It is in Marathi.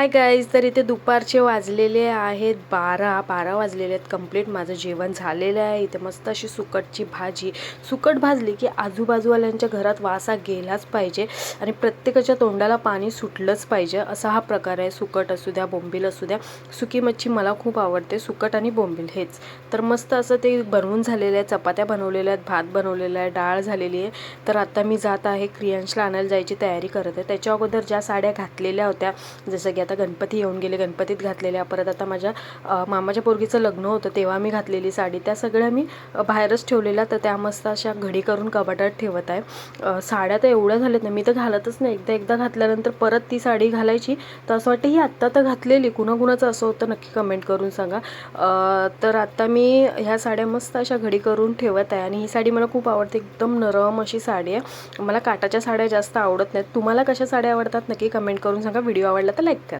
हाय गाईज, तर इथे दुपारचे वाजलेले आहेत 12 वाजलेले आहेत. कंप्लीट माझं जेवण झालेलं आहे. इथे मस्त अशी सुकटची भाजी. सुकट भाजली की आजूबाजूवाल्यांच्या घरात वासा गेलाच पाहिजे आणि प्रत्येकाच्या तोंडाला पाणी सुटलंच पाहिजे, असा हा प्रकार आहे. सुकट असू द्या, बोंबील असू द्या, सुकी मच्छी मला खूप आवडते. सुकट आणि बोंबील हेच. तर मस्त असं ते बनवून झालेलं आहे. चपात्या बनवलेल्या आहेत, भात बनवलेला आहे, डाळ झालेली आहे. तर आता मी जात आहे क्रियांशला आणायला जायची तयारी करत आहे. त्याच्या अगोदर ज्या साड्या घातलेल्या होत्या, जसं की आता गणपती येऊन गेले, गणपतीत घातलेल्या, परत आता माझ्या मामाच्या पोरगीचं लग्न होतं तेव्हा मी घातलेली साडी, त्या सगळ्या मी बाहेरच ठेवलेल्या. तर त्या मस्त अशा घडी करून कपाटात ठेवत आहे. साड्या तर एवढ्या झाल्यात ना, मी तर घालतच नाही. एकदा घातल्यानंतर परत ती साडी घालायची तर असं वाटतं ही आत्ता तर घातलेली. कुणाकुणाचं असं होतं नक्की कमेंट करून सांगा. तर आता मी ह्या साड्या मस्त अशा घडी करून ठेवत आहे आणि ही साडी मला खूप आवडते. एकदम नरम अशी साडी आहे. मला काटाच्या साड्या जास्त आवडत नाहीत. तुम्हाला कशा साड्या आवडतात नक्की कमेंट करून सांगा. व्हिडिओ आवडला तर लाईक करा.